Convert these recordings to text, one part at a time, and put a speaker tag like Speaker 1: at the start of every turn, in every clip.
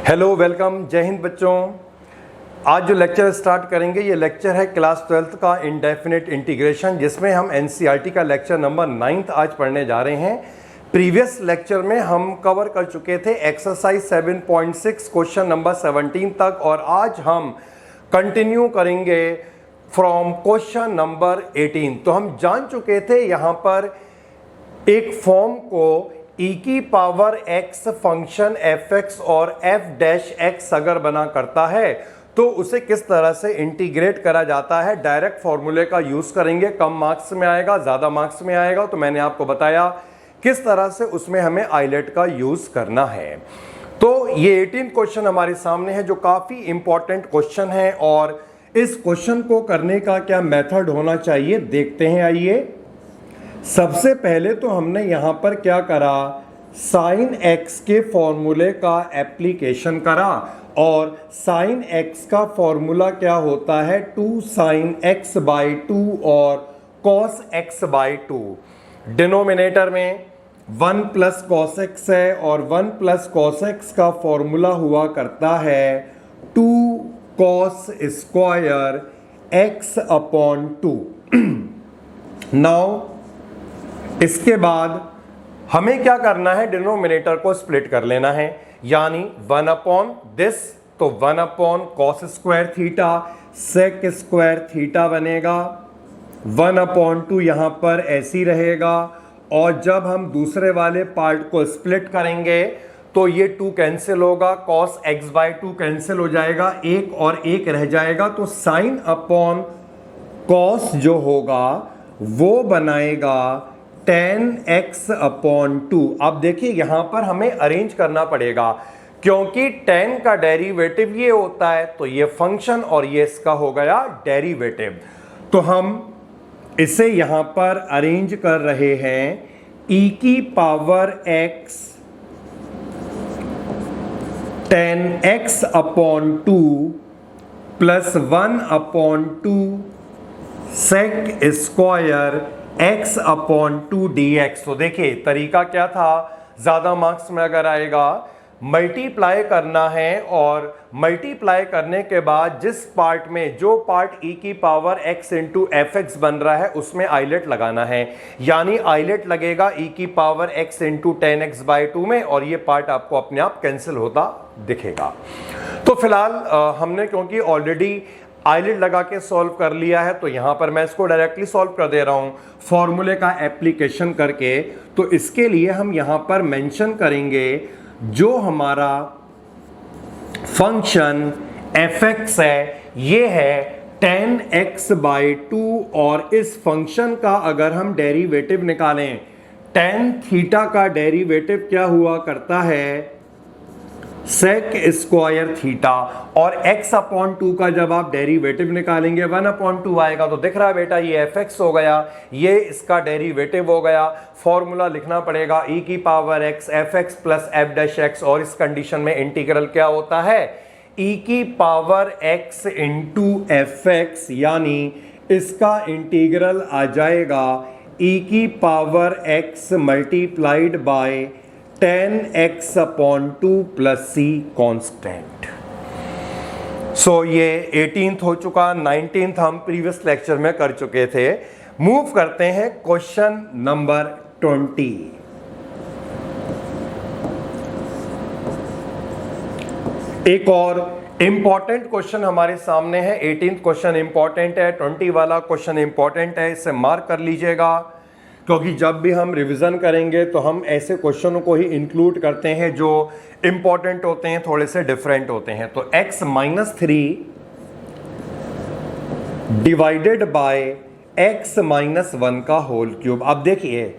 Speaker 1: Hello, welcome, जय हिंद बच्चों। आज जो लेक्चर स्टार्ट करेंगे ये लेक्चर है क्लास 12th का इंडेफिनिट इंटीग्रेशन, जिसमें हम एनसीईआरटी का लेक्चर नंबर 9 आज पढ़ने जा रहे हैं। प्रीवियस लेक्चर में हम कवर कर चुके थे एक्सरसाइज 7.6 क्वेश्चन नंबर 17 तक, और आज हम कंटिन्यू करेंगे फ्रॉम क्वेश्चन नंबर 18। तो हम जान चुके थे यहाँ पर एक फॉर्म को e की पावर x फंक्शन fx और f डैश x अगर बना करता है तो उसे किस तरह से इंटीग्रेट करा जाता है। डायरेक्ट फॉर्मूले का यूज करेंगे, कम मार्क्स में आएगा, ज्यादा मार्क्स में आएगा। तो मैंने आपको बताया किस तरह से उसमें हमें आइलेट का यूज करना है। तो ये 18 क्वेश्चन हमारे सामने है जो काफी इंपॉर्टेंट क्वेश्चन है, और इस क्वेश्चन को करने का क्या मेथड होना चाहिए देखते हैं। आइए, सबसे पहले तो हमने यहां पर क्या करा, साइन x के फॉर्मूले का एप्लीकेशन करा, और साइन x का फॉर्मूला क्या होता है 2 sin x बाई 2 और cos x बाई 2। डिनोमिनेटर में 1 प्लस cos x है, और 1 प्लस cos x का फॉर्मूला हुआ करता है 2 cos square x upon 2। Now इसके बाद हमें क्या करना है, डिनोमिनेटर को स्प्लिट कर लेना है, यानी 1 अपॉन दिस, तो 1 upon cos square theta sec square theta बनेगा। 1 अपॉन 2 यहां पर ऐसी रहेगा, और जब हम दूसरे वाले पार्ट को स्प्लिट करेंगे तो ये 2 कैंसिल होगा, कॉस x बाई 2 कैंसिल हो जाएगा, एक और एक रह जाएगा। तो साइन अपॉन कॉस जो होगा वो बनाएगा tan x अपॉन 2। अब देखिए यहां पर हमें अरेंज करना पड़ेगा, क्योंकि tan का डेरिवेटिव ये होता है, तो ये फंक्शन और ये इसका हो गया डेरिवेटिव। तो हम इसे यहां पर अरेंज कर रहे हैं e की power x tan x upon 2 plus 1 upon 2 sec square x upon 2 dx। तो देखिए तरीका क्या था, ज्यादा मार्क्स में अगर आएगा मल्टीप्लाई करना है, और मल्टीप्लाई करने के बाद जिस पार्ट में जो पार्ट e की पावर x इंटू fx बन रहा है उसमें आइलेट लगाना है, यानी आइलेट लगेगा e की power x into ten x by 2 में, और ये पार्ट आपको अपने आप कैंसिल होता दिखेगा। तो फिलहाल हमने क्योंकि ऑलरेडी आइलेट लगा के सॉल्व कर लिया है, तो यहां पर मैं इसको डायरेक्टली सॉल्व कर दे रहा हूं फॉर्मूले का एप्लीकेशन करके। तो इसके लिए हम यहां पर मेंशन करेंगे जो हमारा फंक्शन fx है ये है tan x बाई 2, और इस फंक्शन का अगर हम डेरिवेटिव निकालें, tan थीटा का डेरिवेटिव क्या हुआ करता है सेक स्क्वायर थीटा, और x अपॉन 2 का जब आप डेरिवेटिव निकालेंगे 1 अपॉन 2 आएगा। तो दिख रहा है बेटा ये fx हो गया, ये इसका डेरिवेटिव हो गया। फॉर्मूला लिखना पड़ेगा e की power x fx plus f dash x, और इस कंडीशन में इंटीग्रल क्या होता है e की पावर x इंटू fx, यानी इसका इंटीग्रल आ जाएगा e की power x multiplied by tan x upon 2 plus c constant. So ये 18th हो चुका, 19th हम प्रीवियस लेक्चर में कर चुके थे। मूव करते हैं क्वेश्चन नंबर 20। एक और इंपॉर्टेंट क्वेश्चन हमारे सामने है। 18th क्वेश्चन इंपॉर्टेंट है, 20 वाला क्वेश्चन इंपॉर्टेंट है, इसे मार्क कर लीजिएगा, क्योंकि जब भी हम रिवीजन करेंगे तो हम ऐसे क्वेश्चनों को ही इंक्लूड करते हैं जो इंपॉर्टेंट होते हैं, थोड़े से डिफरेंट होते हैं। तो x minus 3 divided by x minus 1 का होल क्यूब। अब देखिए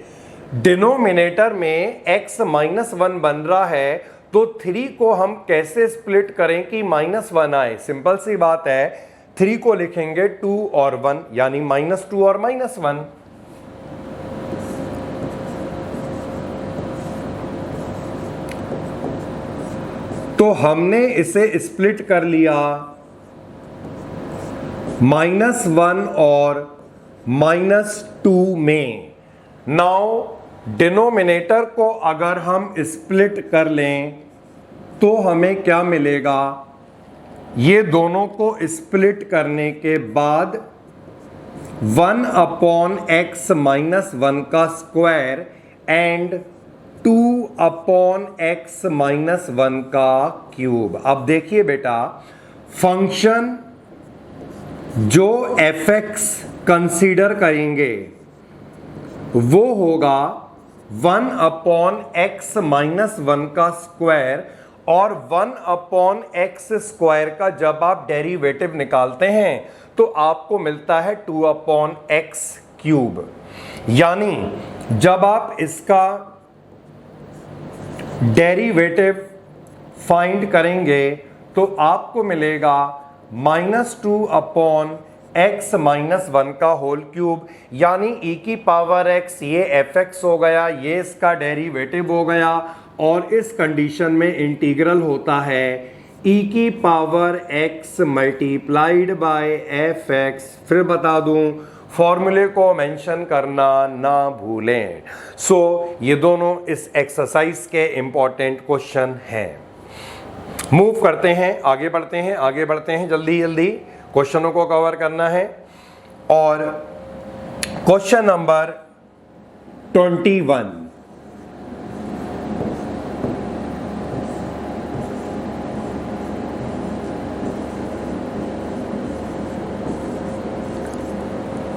Speaker 1: डिनोमिनेटर में x माइनस 1 बन रहा है, तो 3 को हम कैसे स्प्लिट करें कि माइनस 1 आए। सिंपल सी बात है, 3 को लिखेंगे 2 और 1, यानी माइनस 2 और माइनस 1। तो हमने इसे स्प्लिट कर लिया -1 और -2 में। नाउ डिनोमिनेटर को अगर हम स्प्लिट कर लें तो हमें क्या मिलेगा, ये दोनों को स्प्लिट करने के बाद 1/x माइनस 1 का स्क्वायर एंड 2/x माइनस 1 का क्यूब। अब देखिए बेटा, फंक्शन जो fx कंसीडर करेंगे वो होगा 1/x माइनस 1 का स्क्वायर, और 1/x स्क्वायर का जब आप डेरिवेटिव निकालते हैं तो आपको मिलता है 2/x क्यूब। यानी जब आप इसका डेरिवेटिव फाइंड करेंगे तो आपको मिलेगा -2/x माइनस 1 का होल क्यूब, यानी e की पावर x, ये fx हो गया, ये इसका डेरिवेटिव हो गया, और इस कंडीशन में इंटीग्रल होता है e की power x multiplied bye fx। फिर बता दूं, फॉर्मूले को मेंशन करना ना भूलें। ये दोनों इस एक्सरसाइज के इंपॉर्टेंट क्वेश्चन हैं। मूव करते हैं, आगे बढ़ते हैं जल्दी जल्दी, क्वेश्चनों को कवर करना है। और क्वेश्चन नंबर 21,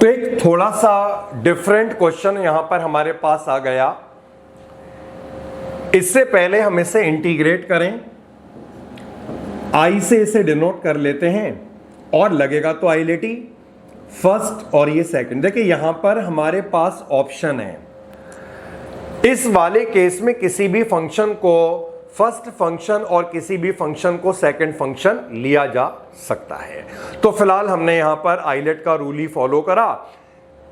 Speaker 1: तो एक थोड़ा सा डिफरेंट क्वेश्चन यहां पर हमारे पास आ गया। इससे पहले हम इसे इंटीग्रेट करें, आई से इसे डिनोट कर लेते हैं और लगेगा तो आई लेटी फर्स्ट और ये सेकंड। देखिए यहां पर हमारे पास ऑप्शन है, इस वाले केस में किसी भी फंक्शन को फर्स्ट फंक्शन और किसी भी फंक्शन को सेकंड फंक्शन लिया जा सकता है। तो फिलहाल हमने यहां पर आइलेट का रूल ही फॉलो करा,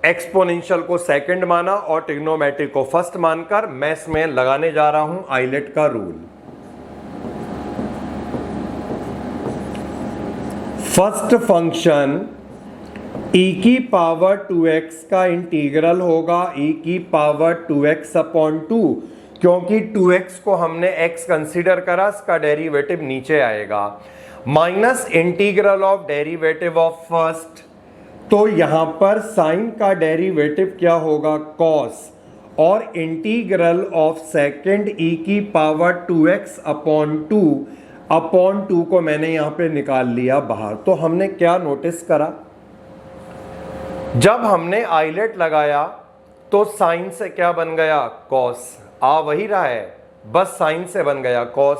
Speaker 1: एक्सपोनेंशियल को सेकंड माना और ट्रिग्नोमेट्रिक को फर्स्ट मानकर मैं इसमें लगाने जा रहा हूं आइलेट का रूल। फर्स्ट फंक्शन e की पावर 2x का इंटीग्रल होगा e की पावर 2x/2, क्योंकि 2x को हमने x कंसीडर करा, इसका डेरिवेटिव नीचे आएगा, minus integral of derivative of first, तो यहां पर साइन का डेरिवेटिव क्या होगा cos, और इंटीग्रल ऑफ सेकंड e की पावर 2x/2 अपॉन 2 को मैंने यहां पे निकाल लिया बाहर। तो हमने क्या नोटिस करा, जब हमने आइलेट लगाया तो साइन से क्या बन गया cos, आ वही रहा है, बस साइन से बन गया cos।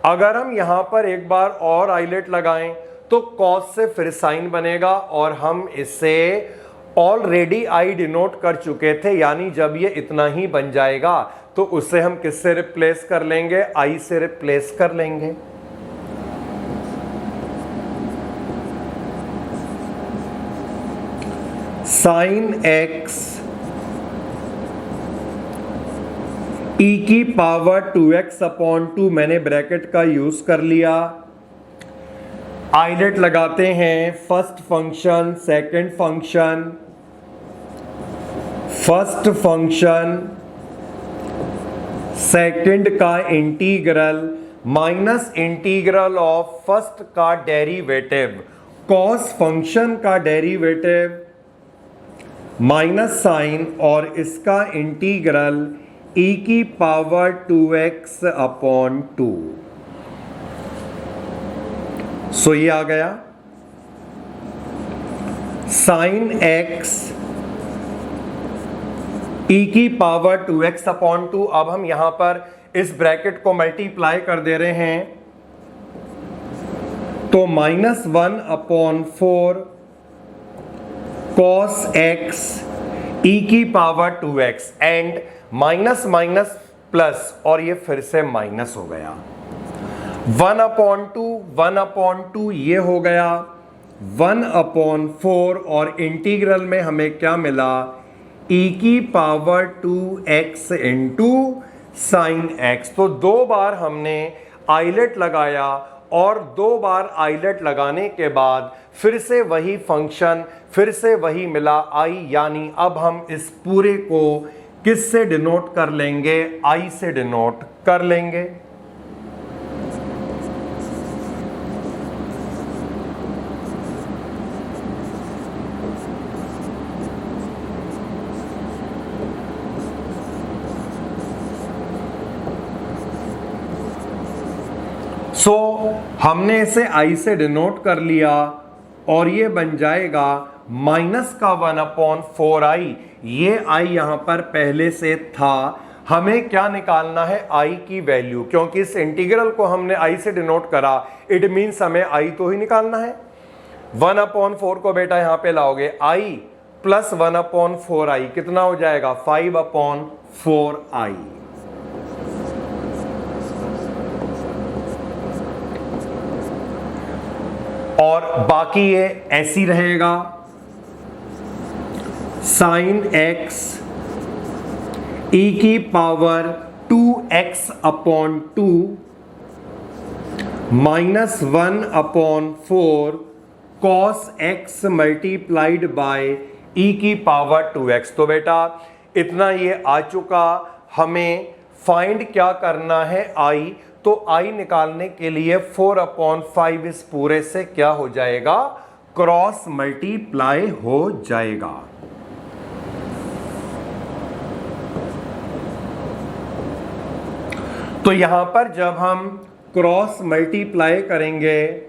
Speaker 1: अगर हम यहां पर एक बार और आइलेट लगाएं तो cos से फिर साइन बनेगा, और हम इसे ऑलरेडी आई डिनोट कर चुके थे, यानी जब ये इतना ही बन जाएगा तो उसे हम किससे रिप्लेस कर लेंगे, आई से रिप्लेस कर लेंगे। साइन x e की पावर 2x/2 मैंने ब्रैकेट का यूज कर लिया। आइलेट लगाते हैं, first function second function, first function second का integral minus integral of first का डेरिवेटिव, कॉस फंक्शन का डेरिवेटिव माइनस साइन, और इसका इंटीग्रल e की पावर 2x/2। सो ये आ गया साइन x e की पावर 2x/2। अब हम यहां पर इस ब्रैकेट को मल्टीप्लाई कर दे रहे हैं, तो -1/4 cos x e की power 2x and minus minus plus, और ये फिर से माइनस हो गया, 1/2 ये हो गया 1/4, और इंटीग्रल में हमें क्या मिला, e की power 2x into sine x। तो 2 बार हमने आइलेट लगाया, और 2 बार आइलेट लगाने के बाद फिर से वही फंक्शन, फिर से वही मिला i, यानी अब हम इस पूरे को किस से डिनोट कर लेंगे, i से डिनोट कर लेंगे। सो हमने इसे i से डिनोट कर लिया और ये बन जाएगा -1/4i। ये i यहां पर पहले से था। हमें क्या निकालना है? i की वैल्यू, क्योंकि इस इंटीग्रल को हमने i से डिनोट करा, इट मीन्स हमें i तो ही निकालना है। 1/4 को बेटा यहां पे लाओगे, i प्लस 1/4i कितना हो जाएगा? 5/4i। और बाकी ये ऐसी रहेगा, sin x e की power 2x/2 -1/4 cos x multiplied bye e की पावर 2x। तो बेटा इतना ये आ चुका। हमें फाइंड क्या करना है? i। तो i निकालने के लिए 4/5 इस पूरे से क्या हो जाएगा? क्रॉस मल्टीप्लाई हो जाएगा। तो यहां पर जब हम क्रॉस मल्टीप्लाई करेंगे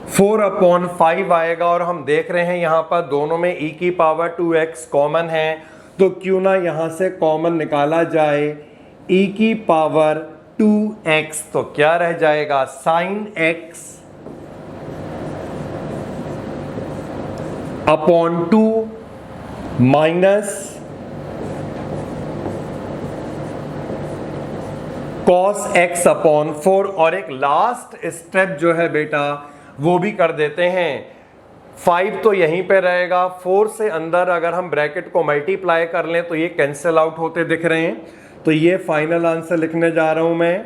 Speaker 1: 4/5 आएगा, और हम देख रहे हैं यहां पर दोनों में e की पावर 2x कॉमन है, तो क्यों ना यहां से कॉमन निकाला जाए। e की पावर 2x तो क्या रह जाएगा? sin x upon 2 minus cos x upon 4। और एक लास्ट स्टेप जो है बेटा वो भी कर देते हैं। 5 तो यहीं पे रहेगा, 4 से अंदर अगर हम ब्रैकेट को मल्टीप्लाई कर लें तो ये कैंसिल आउट होते दिख रहे हैं। तो ये फाइनल आंसर लिखने जा रहा हूं मैं,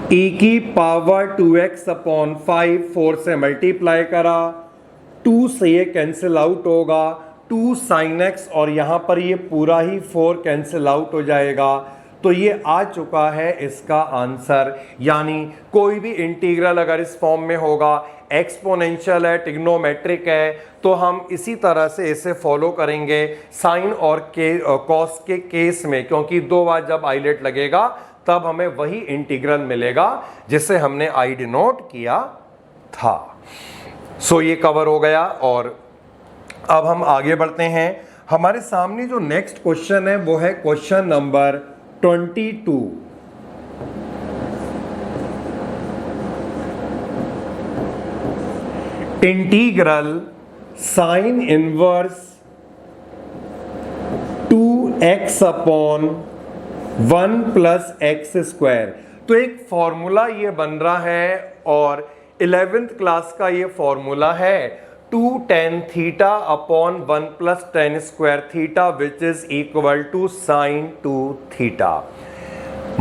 Speaker 1: e की पावर 2x/5, 4 से मल्टीप्लाई करा, 2 से ये कैंसिल आउट होगा, 2 sin x, और यहां पर ये पूरा ही 4 कैंसिल आउट हो जाएगा। तो ये आ चुका है इसका आंसर। यानी कोई भी इंटीग्रल अगर इस फॉर्म में होगा, एक्सपोनेंशियल है, ट्रिग्नोमेट्रिक है, तो हम इसी तरह से इसे फॉलो करेंगे साइन और कॉस के केस में, क्योंकि 2 बार जब आइलेट लगेगा तब हमें वही इंटीग्रल मिलेगा जिसे हमने आई डिनोट किया था। सो ये कवर हो गया। और अब हम आगे बढ़ते हैं। हमारे सामने जो नेक्स्ट क्वेश्चन है वो है question number 22। Integral sine inverse 2x/1 + x²। तो एक फॉर्मूला ये बन रहा है और 11th क्लास का ये फॉर्मूला है 2 tan θ/1 + tan² which is equal to sin 2θ।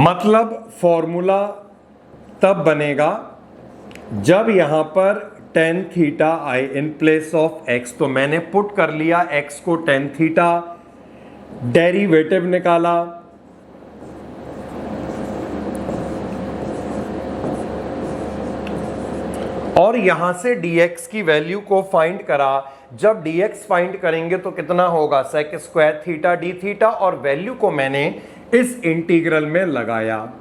Speaker 1: मतलब फॉर्मूला तब बनेगा जब यहां पर tan θ आए इन प्लेस ऑफ x। तो मैंने पुट कर लिया x को tan θ, डेरिवेटिव निकाला, और यहां से dx की वैल्यू को फाइंड करा। जब dx फाइंड करेंगे तो कितना होगा? sec² θ dθ, और वैल्यू को मैंने इस इंटीग्रल में लगाया।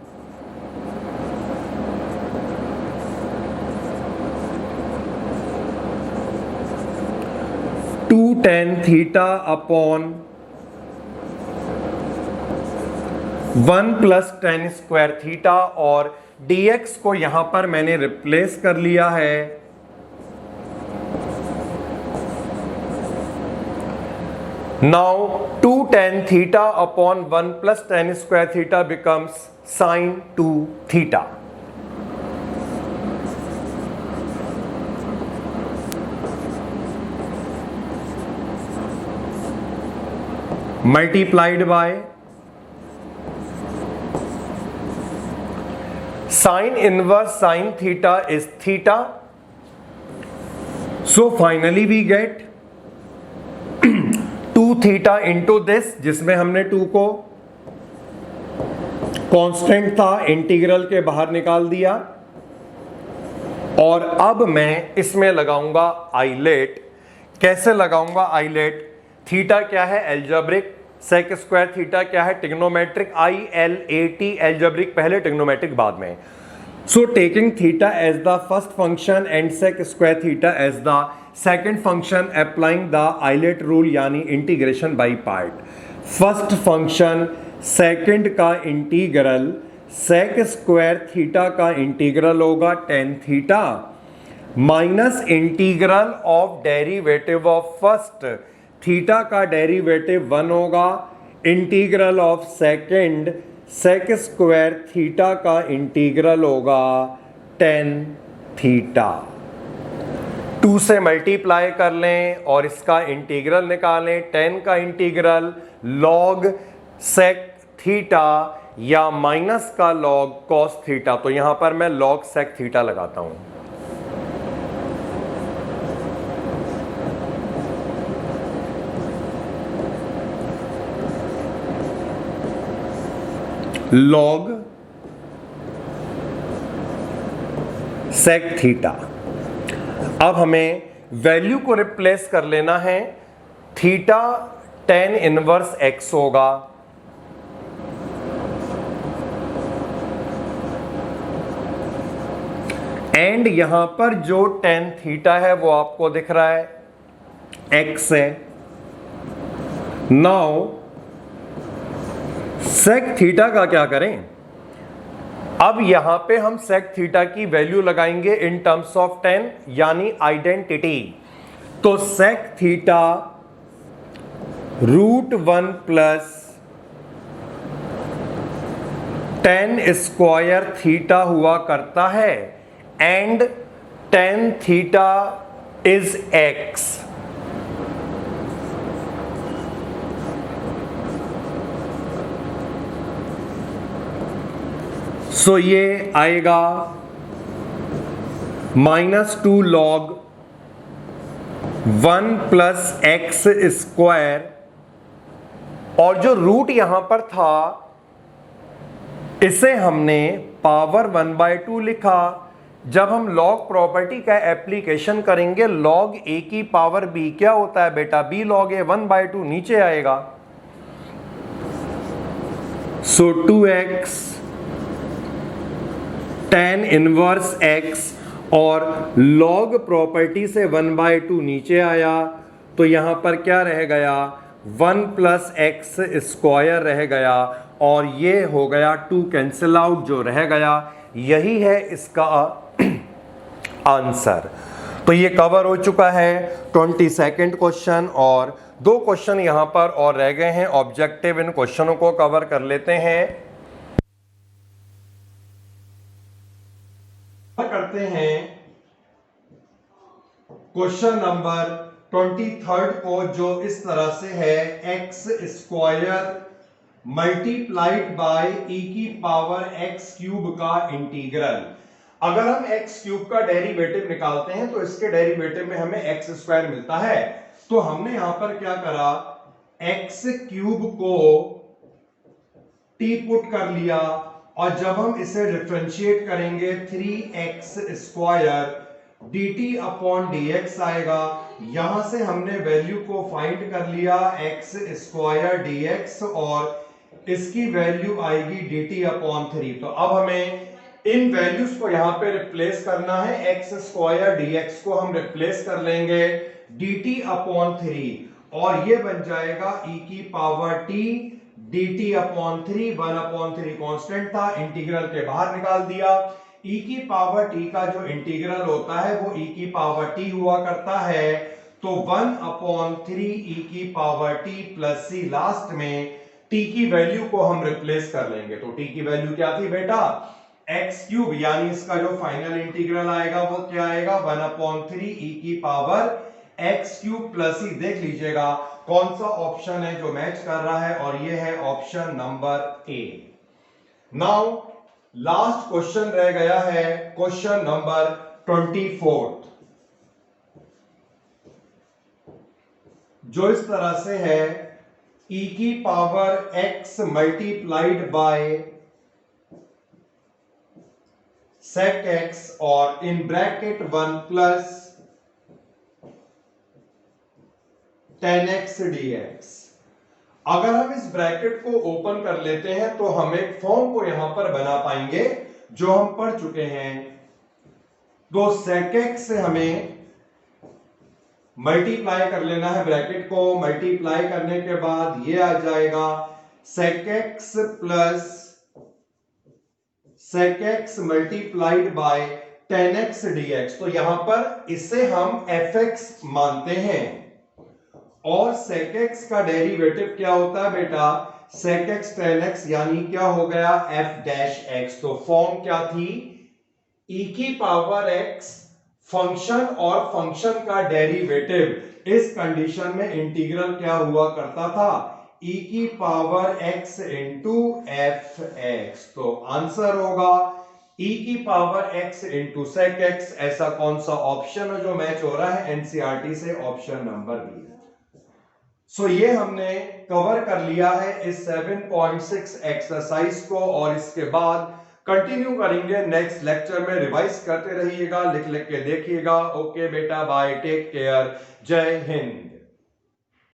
Speaker 1: टू tan θ/1 + tan²θ, और dx को यहां पर मैंने रिप्लेस कर लिया है। Now 2 tan θ/1 + tan² becomes sin 2θ। multiplied by sin inverse sin theta is theta. So finally we get 2 theta into this, जिसमें हमने 2 को कांस्टेंट था इंटीग्रल के बाहर निकाल दिया। और अब मैं इसमें लगाऊंगा आइलेट। कैसे लगाऊंगा आइलेट? थीटा क्या है? एल्जेब्रिक सेक स्क्वायर थीटा क्या है? ट्रिग्नोमेट्रिक, ILAT एल्जेब्रिक पहले, ट्रिग्नोमेट्रिक बाद में। So taking theta as the first function and sec square theta as the second function, applying the ILATE rule यानी integration by part. First function second का integral, sec square theta का integral होगा tan theta minus integral of derivative of first, theta का derivative 1 होगा, integral of second sec square theta का integral होगा tan theta. 2 से multiply कर लें और इसका इंटीग्रल निकालें। tan का इंटीग्रल log सेक थीटा या माइनस का log cos थीटा, तो यहां पर मैं log सेक थीटा लगाता हूं। log sec theta. अब हमें वैल्यू को रिप्लेस कर लेना है। थीटा tan इनवर्स x होगा, एंड यहां पर जो tan थीटा है वो आपको दिख रहा है x है। नाउ सेक थीटा का क्या करें? अब यहां पे हम सेक थीटा की वैल्यू लगाएंगे इन टर्म्स ऑफ tan यानी आइडेंटिटी। तो sec theta √1 plus tan square theta हुआ करता है and tan theta is x। So ये आएगा -2 log 1 प्लस x स्क्वायर, और जो रूट यहां पर था इसे हमने पावर 1/2 लिखा। जब हम लॉग प्रॉपर्टी का एप्लीकेशन करेंगे, log a की पावर b क्या होता है बेटा? b log a 1/2 नीचे आएगा। सो 2x tan इनवर्स x, और log प्रॉपर्टी से 1/2 नीचे आया, तो यहां पर क्या रह गया? 1 प्लस एक्स स्क्वायर रह गया, और ये हो गया 2 कैंसिल आउट, जो रह गया यही है इसका आंसर। तो ये कवर हो चुका है 22nd क्वेश्चन, और 2 क्वेश्चन यहां पर और रह गए हैं ऑब्जेक्टिव। इन क्वेश्चनों को कवर कर लेते हैं। करते हैं क्वेश्चन नंबर 23 को, जो इस तरह से है x square multiplied by e की पावर x क्यूब का इंटीग्रल। अगर हम x क्यूब का डेरिवेटिव निकालते हैं तो इसके डेरिवेटिव में हमें x स्क्वायर मिलता है। तो हमने यहां पर क्या करा, x क्यूब को t पुट कर लिया, और जब हम इसे डिफरेंशिएट करेंगे 3x square dt upon dx आएगा। यहां से हमने वैल्यू को फाइंड कर लिया x स्क्वायर dx, और इसकी वैल्यू आएगी dt अपॉन 3। तो अब हमें इन वैल्यूज को यहां पे रिप्लेस करना है। x स्क्वायर dx को हम रिप्लेस कर लेंगे dt अपॉन 3, और ये बन जाएगा e की power t dt upon 3, 1/3 constant था, इंटीग्रल के बाहर निकाल दिया। e की पावर t का जो इंटीग्रल होता है वो e की पावर t हुआ करता है, तो 1/3 e की power t plus c, last में t की वैल्यू को हम रिप्लेस कर लेंगे। तो t की वैल्यू क्या थी बेटा? x क्यूब, यानी इसका जो फाइनल इंटीग्रल आएगा वो क्या आएगा? 1/3 e की power x cube plus c। देख लीजिएगा कौन सा ऑप्शन है जो मैच कर रहा है, और ये है option number A. Now last question रह गया है क्वेश्चन नंबर 24, जो इस तरह से है e की power x multiplied bye sec x, और in bracket 1 plus tan x dx। अगर हम इस ब्रैकेट को ओपन कर लेते हैं तो हम एक फॉर्म को यहां पर बना पाएंगे जो हम पढ़ चुके हैं। तो sec x से हमें मल्टीप्लाई कर लेना है, ब्रैकेट को मल्टीप्लाई करने के बाद ये आ जाएगा sec x plus sec x multiplied by tan x dx। तो यहां पर इसे हम fx मानते हैं और sec x का डेरिवेटिव क्या होता है बेटा, sec x tan x, यानी क्या हो गया f डैश x। तो फॉर्म क्या थी, e की पावर x फंक्शन और फंक्शन का डेरिवेटिव। इस कंडीशन में इंटीग्रल क्या हुआ करता था, e की power x into f x. तो आंसर होगा e की power x into sec x। ऐसा कौन सा ऑप्शन है जो मैच हो रहा है एनसीईआरटी से, ऑप्शन नंबर बी। सो ये हमने कवर कर लिया है इस 7.6 एक्सरसाइज को और इसके बाद कंटिन्यू करेंगे नेक्स्ट लेक्चर में। रिवाइज करते रहिएगा, लिख लिख के देखिएगा। ओके बेटा, बाय, टेक केयर, जय हिंद।